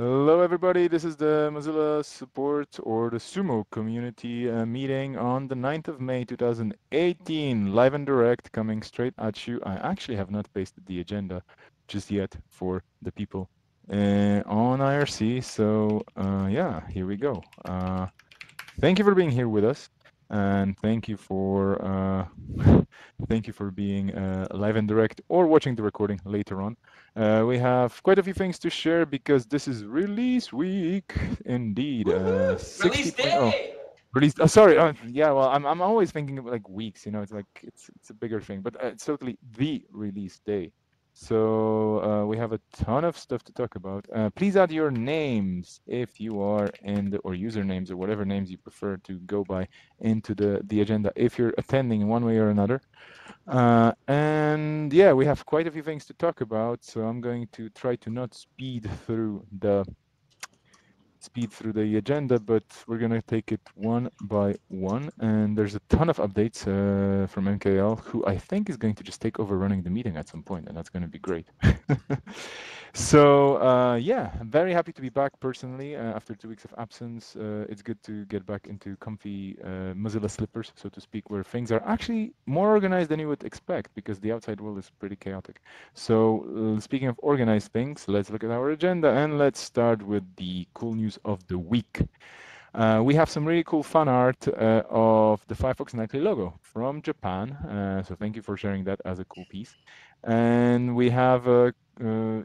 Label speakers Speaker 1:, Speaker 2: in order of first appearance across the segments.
Speaker 1: Hello, everybody. This is the Mozilla support or the Sumo community meeting on the 9th of May 2018, live and direct, coming straight at you. I actually have not pasted the agenda just yet for the people on IRC. So, yeah, here we go. Thank you for being here with us, and thank you for thank you for being live and direct or watching the recording later on. We have quite a few things to share because this is release week indeed.
Speaker 2: Woohoo! Release
Speaker 1: 60.0
Speaker 2: day!
Speaker 1: release. Oh, sorry. Yeah. Well, I'm always thinking of like weeks. You know, it's like it's a bigger thing, but it's totally the release day. So we have a ton of stuff to talk about. Please add your names if you are in the, or usernames or whatever names you prefer to go by into the agenda if you're attending in one way or another. And yeah, we have quite a few things to talk about. So I'm going to try to not speed through the agenda, but we're going to take it one by one. And there's a ton of updates from MKL, who I think is going to just take over running the meeting at some point, and that's going to be great. So yeah, I'm very happy to be back personally after 2 weeks of absence. It's good to get back into comfy Mozilla slippers, so to speak, where things are actually more organized than you would expect because the outside world is pretty chaotic. So speaking of organized things, let's look at our agenda and let's start with the cool news of the week. We have some really cool fan art of the Firefox Nightly logo from Japan. So thank you for sharing that as a cool piece. And we have,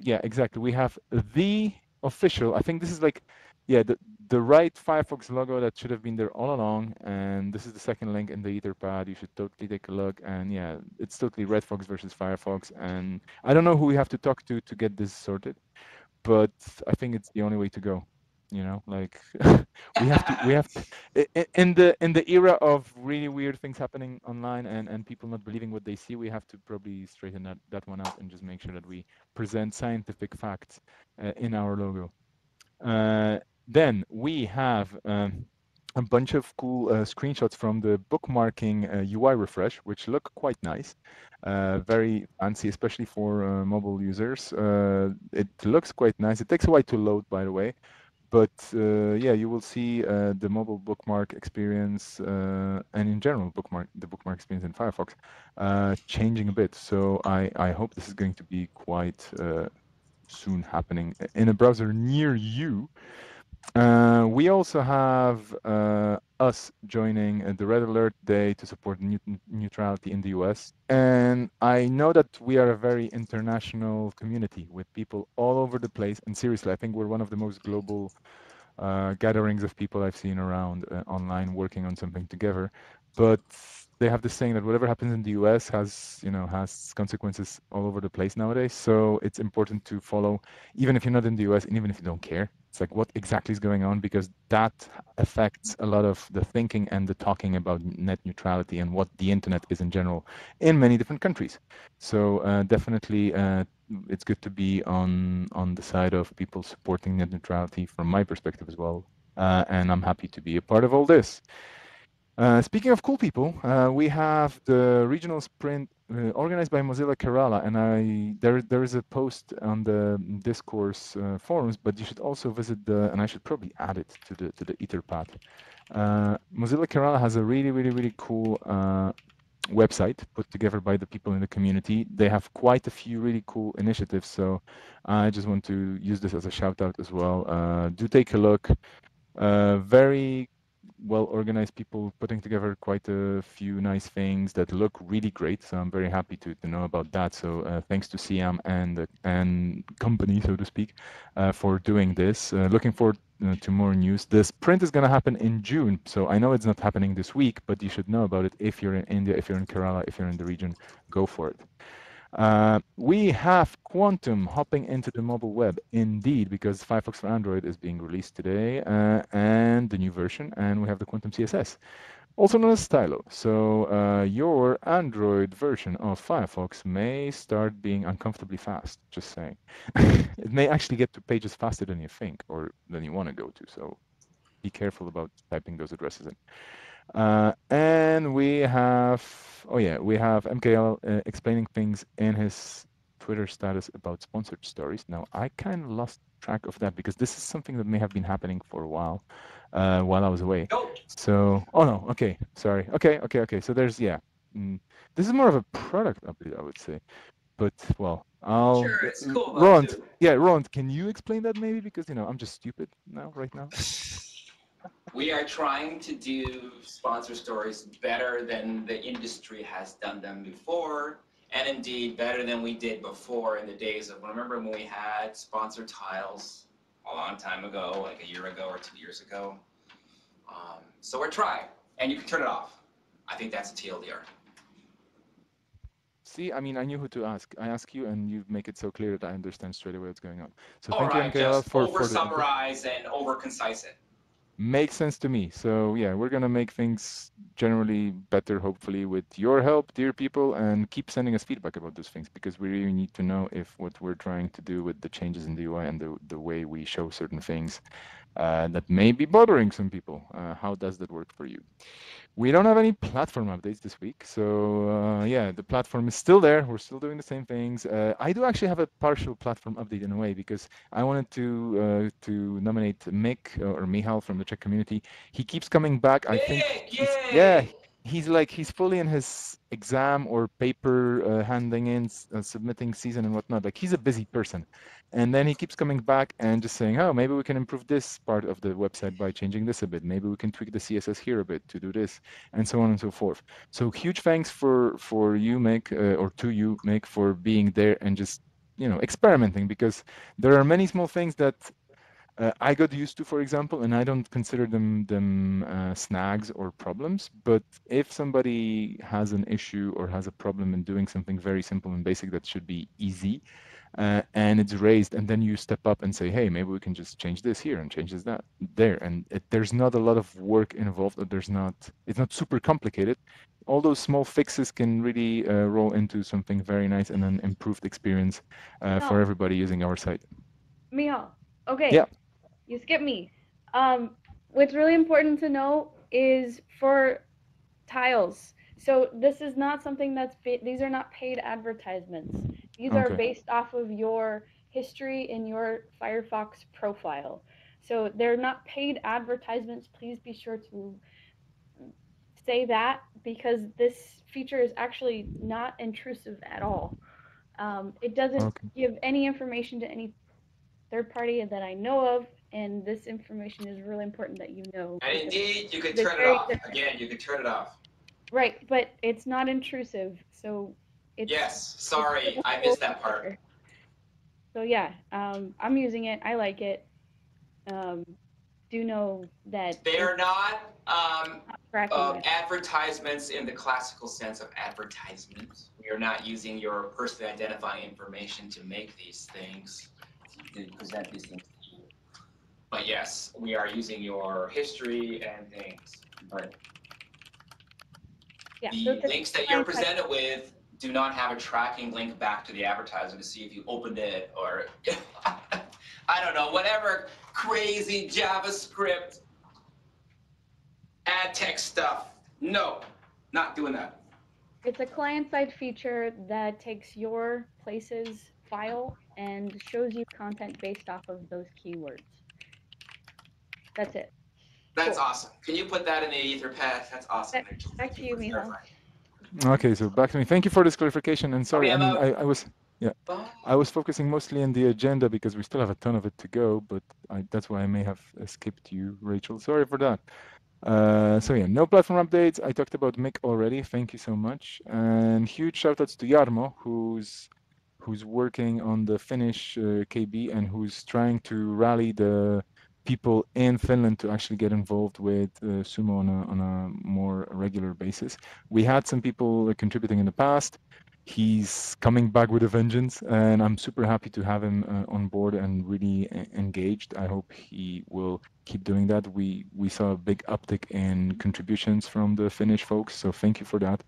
Speaker 1: yeah, exactly. We have the official, I think this is like, yeah, the right Firefox logo that should have been there all along. And this is the second link in the Etherpad. You should totally take a look. And yeah, it's totally Red Fox versus Firefox. And I don't know who we have to talk to get this sorted, but I think it's the only way to go. You know, like in the era of really weird things happening online and people not believing what they see, we have to probably straighten that one out and just make sure that we present scientific facts in our logo. Then we have a bunch of cool screenshots from the bookmarking UI refresh, which look quite nice, very fancy, especially for mobile users. It looks quite nice. It takes a while to load, by the way, but yeah, you will see the mobile bookmark experience and in general the bookmark experience in Firefox changing a bit. So I hope this is going to be quite soon happening in a browser near you. We also have us joining the Red Alert Day to support neutrality in the US. And I know that we are a very international community with people all over the place. And seriously, I think we're one of the most global gatherings of people I've seen around online working on something together. But they have this saying that whatever happens in the US has consequences all over the place nowadays. So it's important to follow, even if you're not in the US and even if you don't care. It's like what exactly is going on because that affects a lot of the thinking and the talking about net neutrality and what the internet is in general in many different countries. So definitely it's good to be on the side of people supporting net neutrality from my perspective as well. And I'm happy to be a part of all this. Speaking of cool people, we have the regional sprint organized by Mozilla Kerala, and there is a post on the discourse forums, but you should also visit and I should probably add it to the Etherpad. Mozilla Kerala has a really cool website put together by the people in the community. They have quite a few really cool initiatives, so I just want to use this as a shout out as well. Do take a look. Very well organized people putting together quite a few nice things that look really great. So I'm very happy to know about that. So thanks to Siam and company, so to speak, for doing this. Looking forward to more news. The sprint is going to happen in June. So I know it's not happening this week, but you should know about it if you're in India, if you're in Kerala, if you're in the region, go for it. We have Quantum hopping into the mobile web, indeed, because Firefox for Android is being released today, and the new version, and we have the Quantum CSS, also known as Stylo. So your Android version of Firefox may start being uncomfortably fast, just saying. It may actually get to pages faster than you think, or than you want to go to, so be careful about typing those addresses in. And we have, oh yeah, we have MKL explaining things in his Twitter status about sponsored stories. Now, I kind of lost track of that because this is something that may have been happening for a while I was away.
Speaker 2: Nope.
Speaker 1: So, oh no, okay, sorry. Okay. So there's, yeah. Mm, this is more of a product update, I would say. But well,
Speaker 2: Sure, it's cool though
Speaker 1: Roland,
Speaker 2: too.
Speaker 1: yeah, Roland, can you explain that maybe? Because, I'm just stupid now, right now.
Speaker 2: We are trying to do sponsor stories better than the industry has done them before, and indeed better than we did before in the days of, remember when we had sponsor tiles a long time ago, like a year ago or 2 years ago? So we're trying, and you can turn it off. I think that's a TLDR.
Speaker 1: See, I mean, I knew who to ask. I ask you, and you make it so clear that I understand straight away what's going on. So
Speaker 2: All
Speaker 1: thank you,
Speaker 2: right,
Speaker 1: Michaela,
Speaker 2: just
Speaker 1: for the input.
Speaker 2: over-summarize and over-concise it.
Speaker 1: Makes sense to me. So yeah, we're gonna make things generally better, hopefully, with your help, dear people, and keep sending us feedback about those things because we really need to know if what we're trying to do with the changes in the UI and the way we show certain things that may be bothering some people. How does that work for you? We don't have any platform updates this week, so yeah, the platform is still there. We're still doing the same things. I do actually have a partial platform update in a way because I wanted to nominate Mick or Mihal from the Czech community. He keeps coming back. I think
Speaker 2: Mick,
Speaker 1: he's yeah,
Speaker 2: yay!
Speaker 1: he's fully in his exam or paper handing in, submitting season and whatnot. Like he's a busy person, and then he keeps coming back and just saying, oh, maybe we can improve this part of the website by changing this a bit. Maybe we can tweak the CSS here a bit to do this and so on and so forth. So huge thanks for you, Mick, or to you, Mick, for being there and just experimenting because there are many small things that I got used to, for example, and I don't consider them snags or problems. But if somebody has an issue or has a problem in doing something very simple and basic that should be easy, and it's raised, and then you step up and say, hey, maybe we can just change this here and change this that there, and there's not a lot of work involved, or it's not super complicated. All those small fixes can really roll into something very nice and an improved experience for
Speaker 3: No,
Speaker 1: everybody using our site.
Speaker 3: Mihal.
Speaker 1: Yeah.
Speaker 3: Okay, you skipped me. What's really important to know is for tiles. So this is not something these are not paid advertisements. These are
Speaker 1: Okay.
Speaker 3: based off of your history in your Firefox profile. So they're not paid advertisements. Please be sure to say that because this feature is actually not intrusive at all. It doesn't
Speaker 1: Okay.
Speaker 3: give any information to any third party that I know of, and this information is really important that you know
Speaker 2: And
Speaker 3: because
Speaker 2: indeed, you could
Speaker 3: it's
Speaker 2: turn it
Speaker 3: very
Speaker 2: off.
Speaker 3: different.
Speaker 2: Again, you could turn it off.
Speaker 3: Right, but it's not intrusive, so
Speaker 2: Yes,
Speaker 3: it's
Speaker 2: sorry,
Speaker 3: still a
Speaker 2: I
Speaker 3: cool
Speaker 2: missed that part.
Speaker 3: feature. So yeah, I'm using it. I like it. Um, do know that
Speaker 2: They
Speaker 3: it's
Speaker 2: are not
Speaker 3: not tracking it.
Speaker 2: advertisements in the classical sense of advertisements. We are not using your personally identifying information to make these things, to present these things to you. But yes, we are using your history and things. But
Speaker 3: Yeah, so
Speaker 2: the
Speaker 3: it's a
Speaker 2: links that you're
Speaker 3: client side.
Speaker 2: presented with do not have a tracking link back to the advertiser to see if you opened it or I don't know, whatever crazy JavaScript ad text stuff. No, not doing that.
Speaker 3: It's a client side feature that takes your places file and shows you content based off of those keywords. That's it.
Speaker 2: That's
Speaker 3: Cool.
Speaker 2: awesome. Can you put that in the Etherpad? That's awesome,
Speaker 3: Back,
Speaker 2: Rachel.
Speaker 3: back
Speaker 2: Thank
Speaker 3: to
Speaker 2: you
Speaker 3: you,
Speaker 2: for
Speaker 3: Michal.
Speaker 2: clarifying.
Speaker 1: Okay, so back to me. Thank you for this clarification. And sorry,
Speaker 2: Okay,
Speaker 1: I
Speaker 2: I'm
Speaker 1: mean,
Speaker 2: out.
Speaker 1: I was, yeah,
Speaker 2: Bye.
Speaker 1: I was focusing mostly on the agenda because we still have a ton of it to go, but that's why I may have skipped you, Rachel. Sorry for that. So yeah, no platform updates. I talked about Mick already. Thank you so much. And huge shout outs to Jarmo, who's working on the Finnish KB and who's trying to rally the people in Finland to actually get involved with Sumo on a more regular basis. We had some people contributing in the past. He's coming back with a vengeance, and I'm super happy to have him on board and really engaged. I hope he will keep doing that. We saw a big uptick in contributions from the Finnish folks, so thank you for that.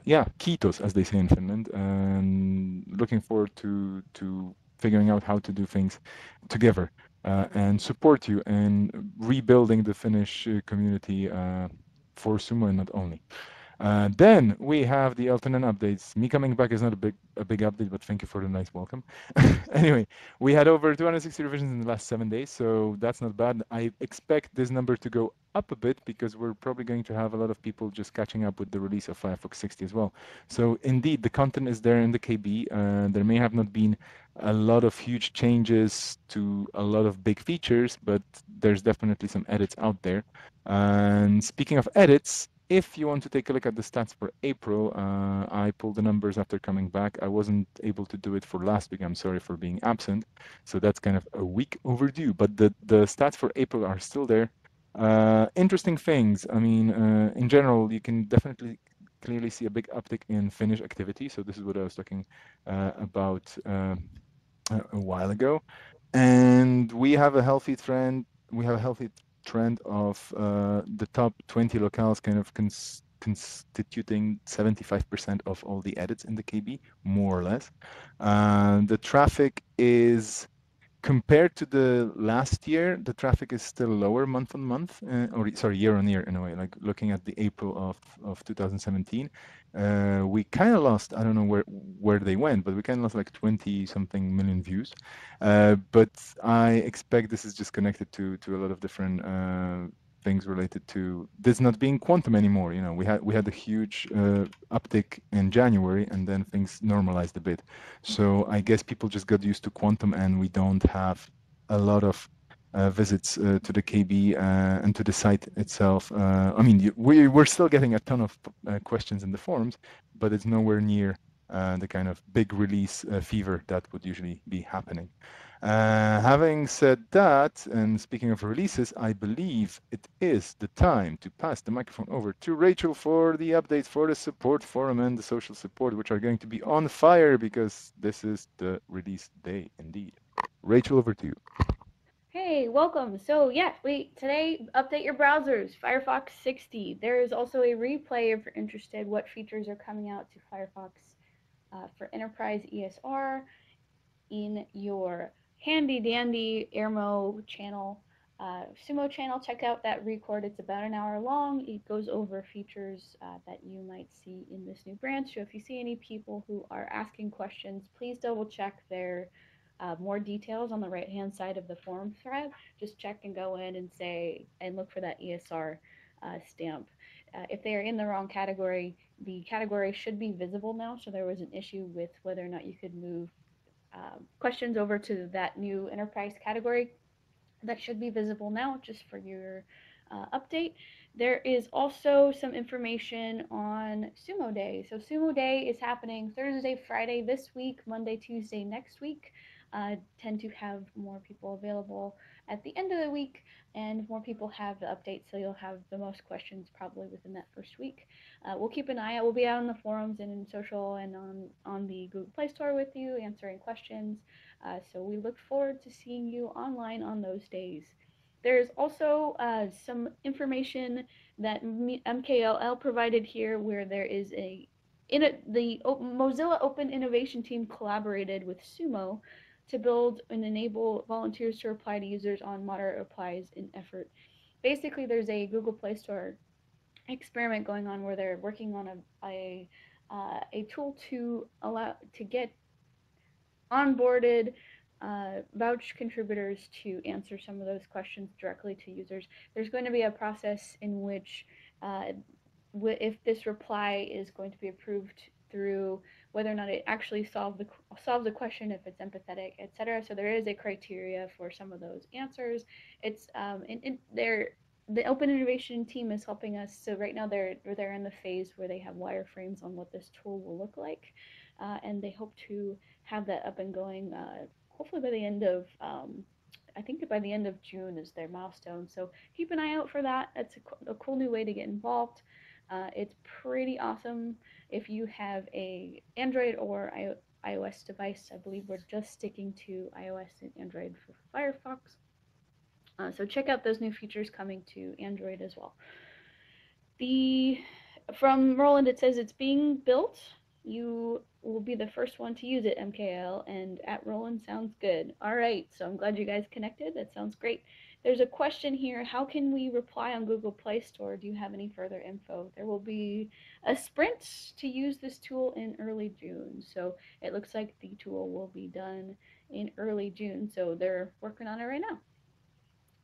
Speaker 1: Yeah, kiitos, as they say in Finland, and looking forward to figuring out how to do things together and support you in rebuilding the Finnish community for Sumo and not only. Then we have the alternate updates. Me coming back is not a big update, but thank you for the nice welcome. Anyway, we had over 260 revisions in the last 7 days, so that's not bad. I expect this number to go up a bit because we're probably going to have a lot of people just catching up with the release of Firefox 60 as well. So indeed, the content is there in the KB. There may have not been a lot of huge changes to a lot of big features, but there's definitely some edits out there. And speaking of edits, if you want to take a look at the stats for April, I pulled the numbers after coming back. I wasn't able to do it for last week. I'm sorry for being absent. So that's kind of a week overdue. But the stats for April are still there. Interesting things. I mean, in general, you can definitely clearly see a big uptick in Finnish activity. So this is what I was talking about a while ago. And we have a healthy trend. We have a healthy trend of the top 20 locales kind of constituting 75% of all the edits in the KB, more or less. The traffic is compared to the last year, the traffic is still lower month on month, or sorry, year on year in a way. Like looking at the April of 2017, we kind of lost. I don't know where they went, but we kind of lost like 20 something million views. But I expect this is just connected to a lot of different things related to this not being quantum anymore. You know, we had a huge uptick in January, and then things normalized a bit. So I guess people just got used to quantum, and we don't have a lot of visits to the KB and to the site itself. I mean, we're still getting a ton of questions in the forums, but it's nowhere near the kind of big release fever that would usually be happening. Having said that, and speaking of releases, I believe it is the time to pass the microphone over to Rachel for the updates for the support forum and the social support, which are going to be on fire because this is the release day indeed. Rachel, over to you.
Speaker 3: Hey, welcome. So yeah, we today update your browsers. Firefox 60. There is also a replay if you're interested. What features are coming out to Firefox for Enterprise ESR in your handy dandy Airmo channel, Sumo channel. Check out that record. It's about an hour long. It goes over features that you might see in this new branch. So if you see any people who are asking questions, please double check their more details on the right hand side of the forum thread. Just check and go in and say and look for that ESR stamp. If they are in the wrong category, the category should be visible now. So there was an issue with whether or not you could move questions over to that new enterprise category. That should be visible now just for your update. There is also some information on Sumo Day. So Sumo Day is happening Thursday, Friday this week, Monday, Tuesday next week. Tend to have more people available at the end of the week, and more people have the update, so you'll have the most questions probably within that first week. We'll keep an eye out. We'll be out on the forums and in social and on the Google Play Store with you, answering questions. So we look forward to seeing you online on those days. There's also some information that MKLL provided here, where there is the Mozilla Open Innovation Team collaborated with Sumo to build and enable volunteers to reply to users on moderate replies in effort. Basically, there's a Google Play Store experiment going on where they're working on a tool to allow to get onboarded vouch contributors to answer some of those questions directly to users. There's going to be a process in which uh, if this reply is going to be approved through whether or not it actually solves the question, if it's empathetic, etc. So there is a criteria for some of those answers. It's the Open Innovation team is helping us. So right now they're in the phase where they have wireframes on what this tool will look like, and they hope to have that up and going. Hopefully by the end of I think by the end of June is their milestone. So keep an eye out for that. It's a cool new way to get involved. It's pretty awesome if you have a Android or iOS device. I believe we're just sticking to iOS and Android for Firefox. So check out those new features coming to Android as well. The From Roland, it says it's being built. You will be the first one to use it, MKL, and at Roland sounds good. All right, so I'm glad you guys connected. That sounds great. There's a question here. How can we reply on Google Play Store? Do you have any further info? There will be a sprint to use this tool in early June. So it looks like the tool will be done in early June. So they're working on it right now.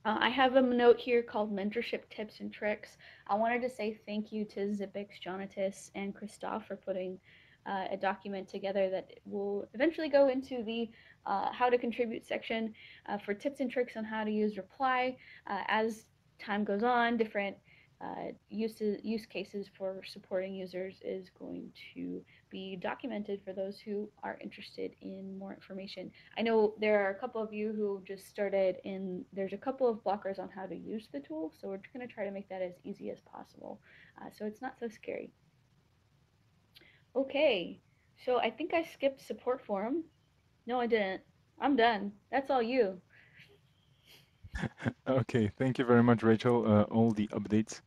Speaker 3: I have a note here called mentorship tips and tricks. I wanted to say thank you to Zipix, Jonatas, and Christoph for putting a document together that will eventually go into the how to contribute section for tips and tricks on how to use reply as time goes on. Different use cases for supporting users is going to be documented for those who are interested in more information. I know there are a couple of you who just started in, there's a couple of blockers on how to use the tool, so we're going to try to make that as easy as possible, so it's not so scary. Okay, so I think I skipped support forum. No, I didn't. I'm done. That's all you.
Speaker 1: Okay, thank you very much, Rachel. All the updates.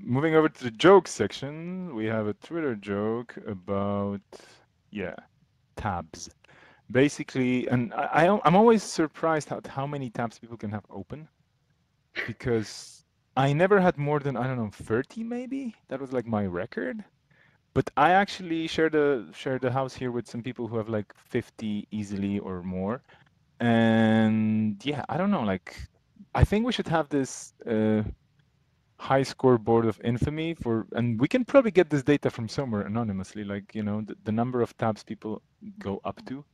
Speaker 1: Moving over to the jokes section, we have a Twitter joke about, yeah, tabs. Basically, and I'm always surprised at how many tabs people can have open because I never had more than, I don't know, 30 maybe. That was like my record. But I actually share the house here with some people who have like 50 easily or more. And yeah, I don't know, like I think we should have this high scoreboard of infamy for, and we can probably get this data from somewhere anonymously, like, the number of tabs people go up to.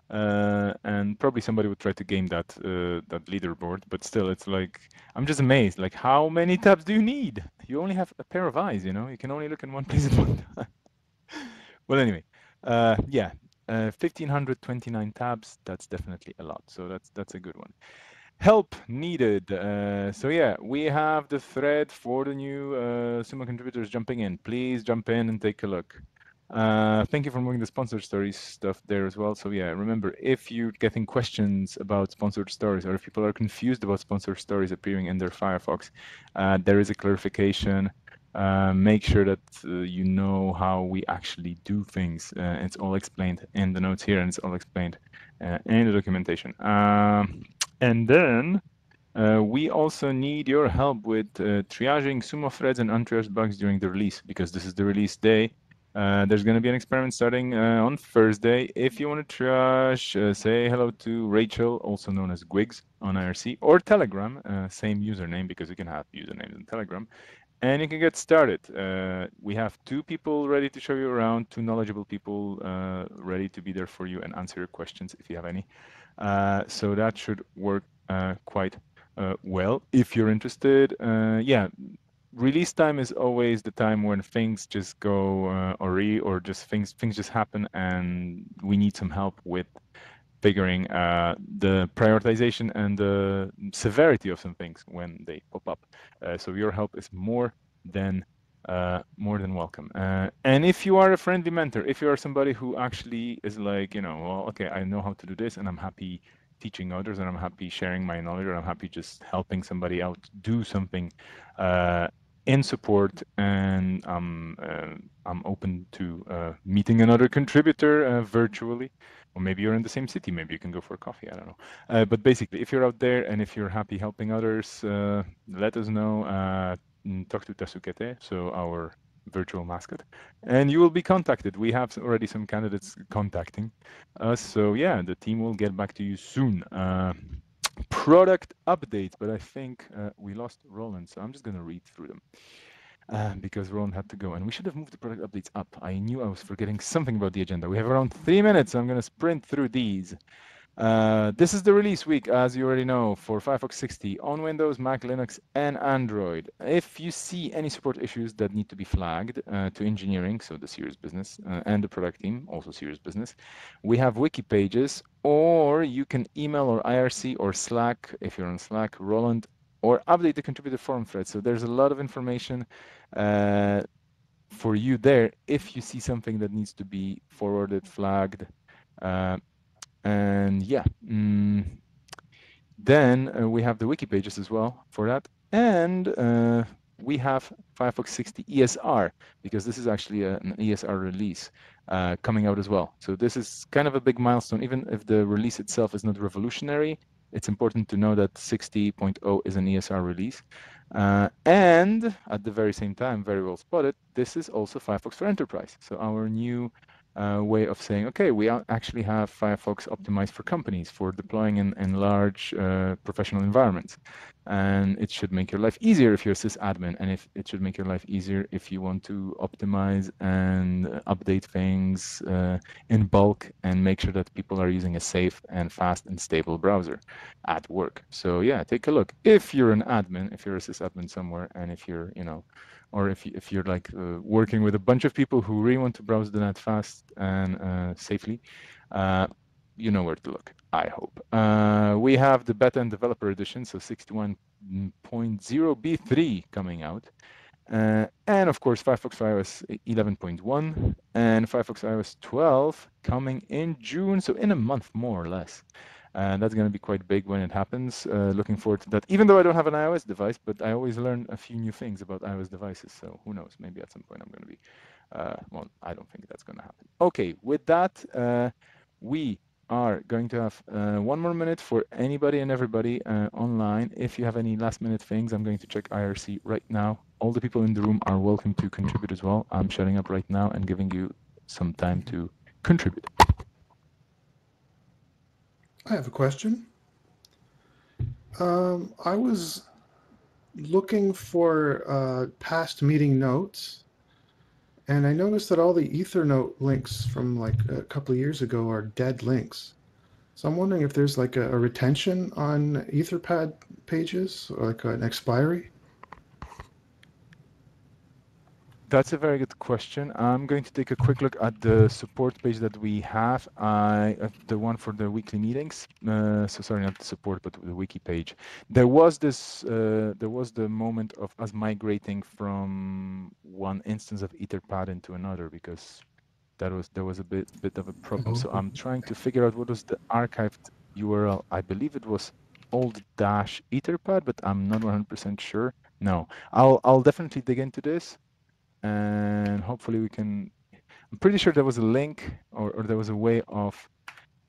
Speaker 1: And probably somebody would try to game that leaderboard, but still, it's like I'm just amazed. Like, how many tabs do you need? You only have a pair of eyes, you can only look in one place at one time. Well, anyway, yeah, 1,529 tabs. That's definitely a lot. So that's a good one. Help needed. So yeah, we have the thread for the new Sumo contributors jumping in. Please jump in and take a look. Thank you for moving the sponsored stories stuff there as well. So yeah, remember, if you're getting questions about sponsored stories, or if people are confused about sponsored stories appearing in their Firefox, there is a clarification. Make sure that you know how we actually do things. It's all explained in the notes here, and it's all explained in the documentation. And then we also need your help with triaging Sumo threads and untriaged bugs during the release, because this is the release day. There's going to be an experiment starting on Thursday. If you want to triage, say hello to Rachel, also known as Gwigs on IRC, or Telegram, same username, because you can have usernames in Telegram. And you can get started. We have 2 people ready to show you around, 2 knowledgeable people ready to be there for you and answer your questions if you have any. So that should work quite well if you're interested. Yeah, release time is always the time when things just go or just things just happen, and we need some help with figuring the prioritization and the severity of some things when they pop up. So your help is more than welcome. And if you are a friendly mentor, if you are somebody who actually is like, well, okay, I know how to do this, and I'm happy teaching others, and I'm happy sharing my knowledge, or I'm happy just helping somebody out do something in support, and I'm open to meeting another contributor virtually. Or maybe you're in the same city, maybe you can go for a coffee, I don't know. But basically, if you're out there and if you're happy helping others, let us know. Talk to Tasukete, so our virtual mascot, and you will be contacted. We have already some candidates contacting us, so yeah, the team will get back to you soon. Product updates, but I think we lost Roland, so I'm just going to read through them. Because Roland had to go, and we should have moved the product updates up. I knew I was forgetting something about the agenda. We have around 3 minutes, so I'm going to sprint through these. This is the release week, as you already know, for Firefox 60 on Windows, Mac, Linux, and Android. If you see any support issues that need to be flagged to engineering, so the serious business, and the product team, also serious business, we have wiki pages, or you can email or IRC or Slack, if you're on Slack, Roland, or update the contributor forum thread. So there's a lot of information for you there if you see something that needs to be forwarded, flagged. And yeah, then we have the wiki pages as well for that. And we have Firefox 60 ESR, because this is actually an ESR release coming out as well. So this is kind of a big milestone, even if the release itself is not revolutionary. it's important to know that 60.0 is an ESR release. And at the very same time, very well spotted, this is also Firefox for Enterprise. So our new way of saying, okay, we actually have Firefox optimized for companies for deploying in large professional environments. And it should make your life easier if you're a sysadmin, and if it should make your life easier if you want to optimize and update things in bulk and make sure that people are using a safe and fast and stable browser at work. So yeah, take a look. If you're an admin, if you're a sysadmin somewhere, and if you're, or if you're like working with a bunch of people who really want to browse the net fast and safely, you know where to look, I hope. We have the beta and developer edition, so 61.0b3 coming out. And of course, Firefox for iOS 11.1 and Firefox iOS 12 coming in June, so in a month more or less. And that's going to be quite big when it happens. Looking forward to that. Even though I don't have an iOS device, but I always learn a few new things about iOS devices. So who knows? Maybe at some point I'm going to be. Well, I don't think that's going to happen. Okay, with that, we are going to have 1 more minute for anybody and everybody online. If you have any last minute things, I'm going to check IRC right now. All the people in the room are welcome to contribute as well. I'm shutting up right now and giving you some time to contribute.
Speaker 4: I have a question. I was looking for past meeting notes, and I noticed that all the Ethernote links from like a couple of years ago are dead links. So I'm wondering if there's like a retention on Etherpad pages, or like an expiry.
Speaker 1: That's a very good question. I'm going to take a quick look at the support page that we have, the one for the weekly meetings. So sorry, not the support, but the wiki page. There was the moment of us migrating from one instance of Etherpad into another, because there was a bit of a problem. So I'm trying to figure out what was the archived URL. I believe it was old-etherpad, but I'm not 100% sure. No, I'll definitely dig into this. And hopefully we can. I'm pretty sure there was a link or there was a way of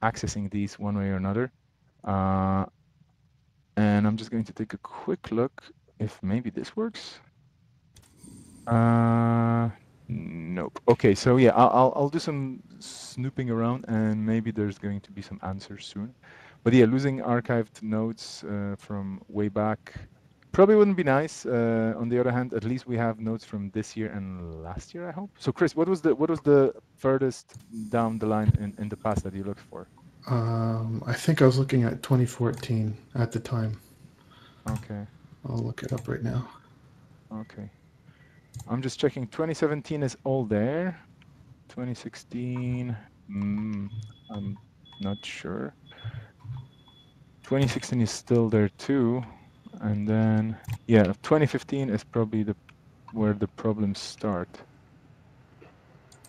Speaker 1: accessing these one way or another. And I'm just going to take a quick look if maybe this works. Nope. Okay, so yeah, I'll do some snooping around and maybe there's going to be some answers soon. But yeah, losing archived notes from way back probably wouldn't be nice. On the other hand, at least we have notes from this year and last year, I hope. So Chris, what was the furthest down the line in the past that you looked for?
Speaker 4: I think I was looking at 2014 at the time.
Speaker 1: Okay.
Speaker 4: I'll look it up right now.
Speaker 1: Okay. I'm just checking. 2017 is all there. 2016, I'm not sure. 2016 is still there too. And then, yeah, 2015 is probably where the problems start.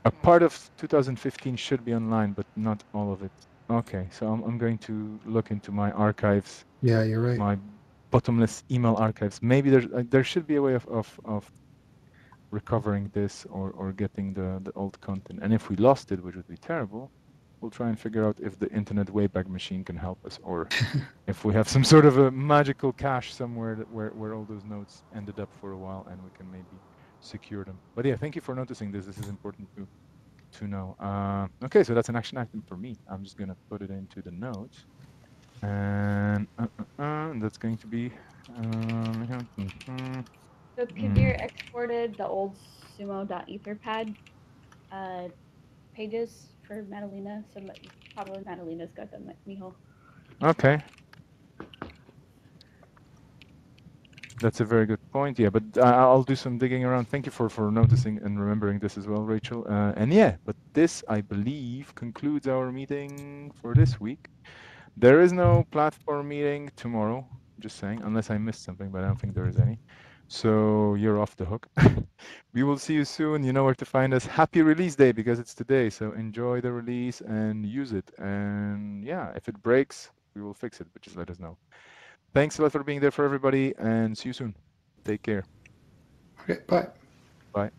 Speaker 1: A part of 2015 should be online, but not all of it. Okay, so I'm going to look into my archives.
Speaker 4: Yeah, you're right.
Speaker 1: My bottomless email archives. Maybe there should be a way of recovering this or getting the old content. And if we lost it, which would be terrible, we'll try and figure out if the Internet Wayback Machine can help us, or if we have some sort of a magical cache somewhere where all those notes ended up for a while and we can maybe secure them. But yeah, thank you for noticing this. This is important to know. Okay, so that's an action item for me. I'm just going to put it into the notes. And that's going to be...
Speaker 3: So Kabir exported the old sumo.etherpad pages for Madalena. So probably Madalena's got them, Mijo.
Speaker 1: Okay. That's a very good point. Yeah, but I'll do some digging around. Thank you for noticing and remembering this as well, Rachel. And yeah, but this, I believe, concludes our meeting for this week. There is no platform meeting tomorrow, just saying, unless I missed something, but I don't think there is any. So you're off the hook. We will see you soon. You know where to find us. Happy release day, because it's today. So enjoy the release and use it. And yeah, if it breaks, we will fix it, but just let us know. Thanks a lot for being there for everybody, and see you soon. Take care.
Speaker 4: Okay, bye.
Speaker 1: Bye.